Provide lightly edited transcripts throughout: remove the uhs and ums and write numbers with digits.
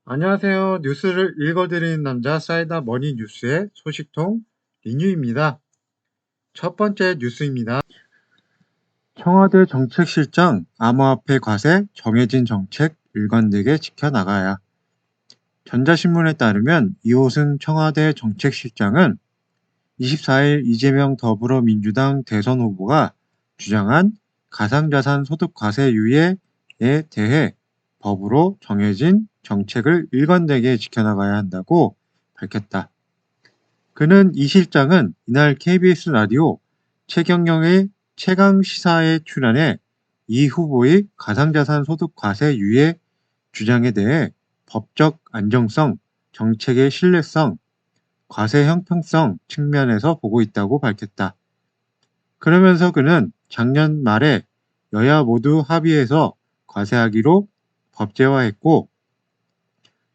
안녕하세요. 뉴스를 읽어드리는 남자 사이다 머니 뉴스의 소식통 리뉴입니다. 첫 번째 뉴스입니다. 청와대 정책실장 암호화폐 과세 정해진 정책 일관되게 지켜나가야. 전자신문에 따르면 이호승 청와대 정책실장은 24일 이재명 더불어민주당 대선 후보가 주장한 가상자산 소득 과세 유예에 대해 법으로 정해진 정책을 일관되게 지켜나가야 한다고 밝혔다. 그는 이 실장은 이날 KBS 라디오 최경영의 최강시사에 출연해 이 후보의 가상자산 소득 과세 유예 주장에 대해 법적 안정성, 정책의 신뢰성, 과세 형평성 측면에서 보고 있다고 밝혔다. 그러면서 그는 작년 말에 여야 모두 합의해서 과세하기로 법제화했고,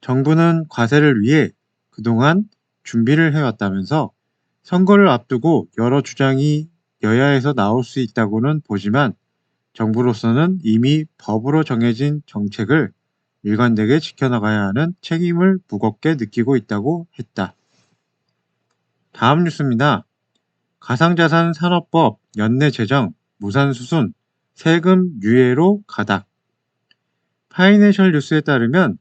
정부는 과세를 위해 그동안 준비를 해왔다면서 선거를 앞두고 여러 주장이 여야에서 나올 수 있다고는 보지만 정부로서는 이미 법으로 정해진 정책을 일관되게 지켜나가야 하는 책임을 무겁게 느끼고 있다고 했다. 다음 뉴스입니다. 가상자산 산업법 연내 제정, 무산수순, 세금 유예로 가닥. 파이낸셜 뉴스에 따르면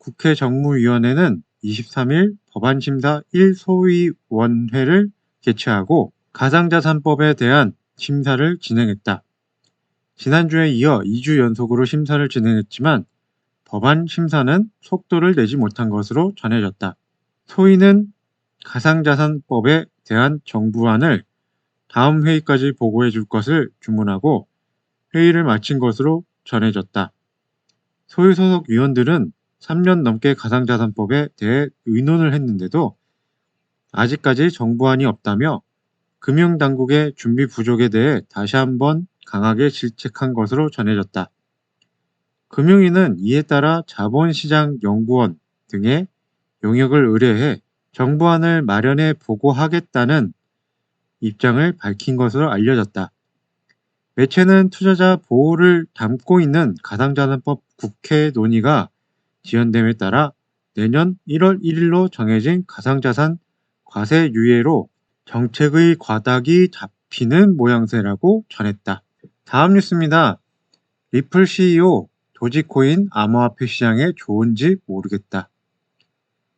국회 정무위원회는 23일 법안심사 1소위원회를 개최하고 가상자산법에 대한 심사를 진행했다. 지난주에 이어 2주 연속으로 심사를 진행했지만 법안 심사는 속도를 내지 못한 것으로 전해졌다. 소위는 가상자산법에 대한 정부안을 다음 회의까지 보고해 줄 것을 주문하고 회의를 마친 것으로 전해졌다. 소위 소속 위원들은 3년 넘게 가상자산법에 대해 의논을 했는데도 아직까지 정부안이 없다며 금융당국의 준비 부족에 대해 다시 한번 강하게 질책한 것으로 전해졌다. 금융위는 이에 따라 자본시장연구원 등의 용역을 의뢰해 정부안을 마련해 보고하겠다는 입장을 밝힌 것으로 알려졌다. 매체는 투자자 보호를 담고 있는 가상자산법 국회 논의가 지연됨에 따라 내년 1월 1일로 정해진 가상자산 과세 유예로 정책의 과닥이 잡히는 모양새라고 전했다. 다음 뉴스입니다. 리플 CEO 도지코인 암호화폐 시장에 좋은지 모르겠다.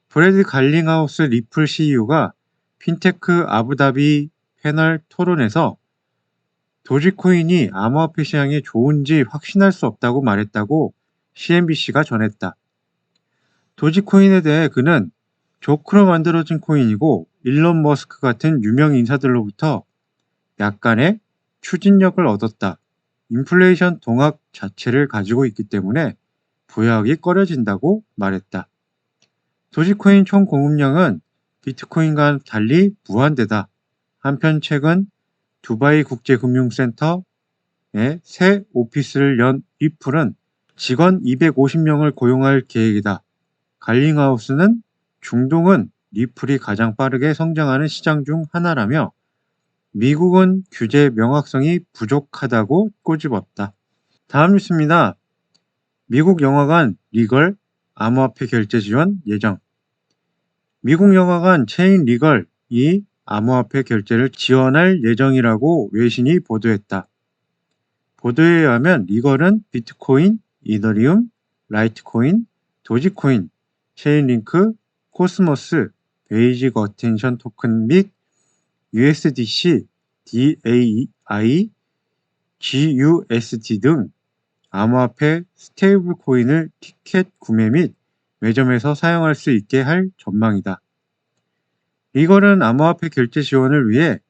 브래드 갈링하우스 리플 CEO가 핀테크 아부다비 패널 토론에서 도지코인이 암호화폐 시장에 좋은지 확신할 수 없다고 말했다고 CNBC가 전했다. 도지코인에 대해 그는 조크로 만들어진 코인이고 일론 머스크 같은 유명 인사들로부터 약간의 추진력을 얻었다. 인플레이션 동학 자체를 가지고 있기 때문에 부여하기 꺼려진다고 말했다. 도지코인 총 공급량은 비트코인과 달리 무한대다. 한편 최근 두바이 국제금융센터에 새 오피스를 연 리플은 직원 250명을 고용할 계획이다. 갈링하우스는 중동은 리플이 가장 빠르게 성장하는 시장 중 하나라며 미국은 규제 명확성이 부족하다고 꼬집었다. 다음 뉴스입니다. 미국 영화관 리걸 암호화폐 결제 지원 예정. 미국 영화관 체인 리걸이 암호화폐 결제를 지원할 예정이라고 외신이 보도했다. 보도에 의하면 리걸은 비트코인, 이더리움, 라이트코인, 도지코인, 체인링크, 코스모스, 베이직 어텐션 토큰 및 USDC, DAI, GUSD 등 암호화폐 스테이블 코인을 티켓 구매 및 매점에서 사용할 수 있게 할 전망이다. 리걸은 암호화폐 결제 지원을 위해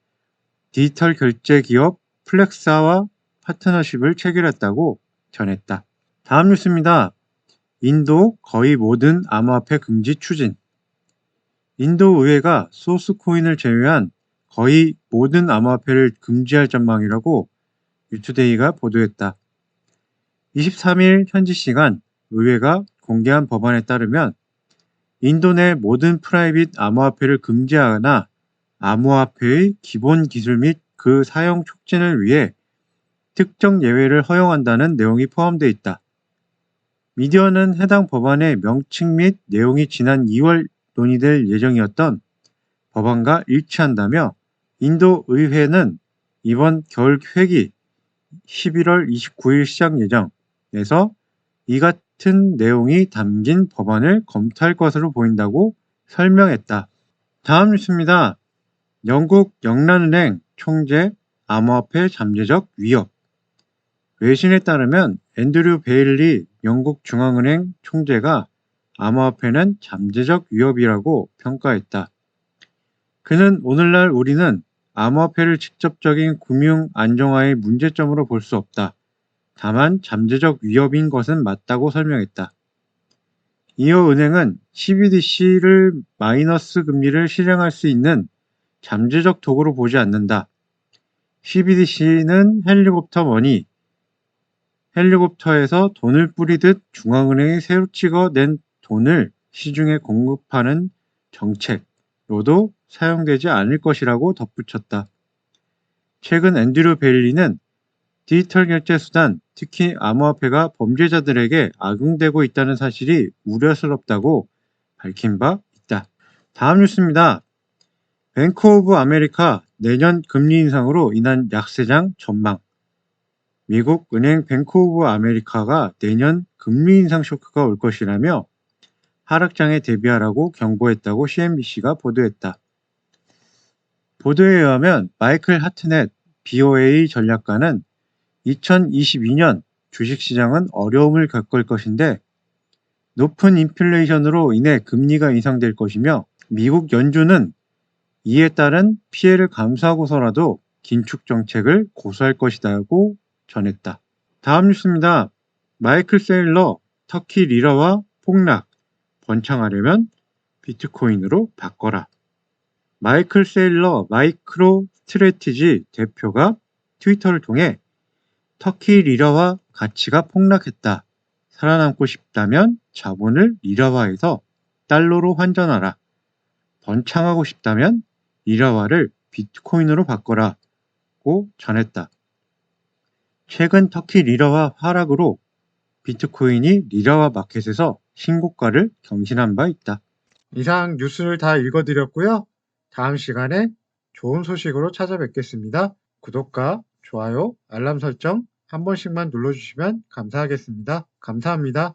디지털 결제 기업 플렉사와 파트너십을 체결했다고 전했다. 다음 뉴스입니다. 인도 거의 모든 암호화폐 금지 추진. 인도 의회가 소스코인을 제외한 거의 모든 암호화폐를 금지할 전망이라고 뉴투데이가 보도했다. 23일 현지 시간 의회가 공개한 법안에 따르면 인도 내 모든 프라이빗 암호화폐를 금지하거나 암호화폐의 기본 기술 및 그 사용 촉진을 위해 특정 예외를 허용한다는 내용이 포함되어 있다. 미디어는 해당 법안의 명칭 및 내용이 지난 2월 논의될 예정이었던 법안과 일치한다며 인도 의회는 이번 겨울 회기 11월 29일 시작 예정에서 이 같은 내용이 담긴 법안을 검토할 것으로 보인다고 설명했다. 다음 뉴스입니다. 영국 영란은행 총재 암호화폐 잠재적 위협. 외신에 따르면 앤드류 베일리 영국 중앙은행 총재가 암호화폐는 잠재적 위협이라고 평가했다. 그는 오늘날 우리는 암호화폐를 직접적인 금융 안정화의 문제점으로 볼 수 없다. 다만 잠재적 위협인 것은 맞다고 설명했다. 이어 은행은 CBDC를 마이너스 금리를 실행할 수 있는 잠재적 도구로 보지 않는다. CBDC는 헬리콥터 머니, 헬리콥터에서 돈을 뿌리듯 중앙은행이 새로 찍어낸 돈을 시중에 공급하는 정책로도 사용되지 않을 것이라고 덧붙였다. 최근 앤드류 베일리는 디지털 결제 수단, 특히 암호화폐가 범죄자들에게 악용되고 있다는 사실이 우려스럽다고 밝힌 바 있다. 다음 뉴스입니다. 뱅크 오브 아메리카 내년 금리 인상으로 인한 약세장 전망. 미국 은행 뱅크 오브 아메리카가 내년 금리 인상 쇼크가 올 것이라며 하락장에 대비하라고 경고했다고 CNBC가 보도했다. 보도에 의하면 마이클 하트넷 BOA 전략가는 2022년 주식시장은 어려움을 겪을 것인데 높은 인플레이션으로 인해 금리가 인상될 것이며 미국 연준은 이에 따른 피해를 감수하고서라도 긴축 정책을 고수할 것이라고 전했다. 다음 뉴스입니다. 마이클 세일러 터키 리라와 폭락 번창하려면 비트코인으로 바꿔라. 마이클 세일러 마이크로 스트래티지 대표가 트위터를 통해 터키 리라와 가치가 폭락했다. 살아남고 싶다면 자본을 리라화해서 달러로 환전하라. 번창하고 싶다면 리라화를 비트코인으로 바꿔라고 전했다. 최근 터키 리라화 하락으로 비트코인이 리라화 마켓에서 신고가를 경신한 바 있다. 이상 뉴스를 다 읽어드렸고요. 다음 시간에 좋은 소식으로 찾아뵙겠습니다. 구독과 좋아요, 알람 설정 한 번씩만 눌러주시면 감사하겠습니다. 감사합니다.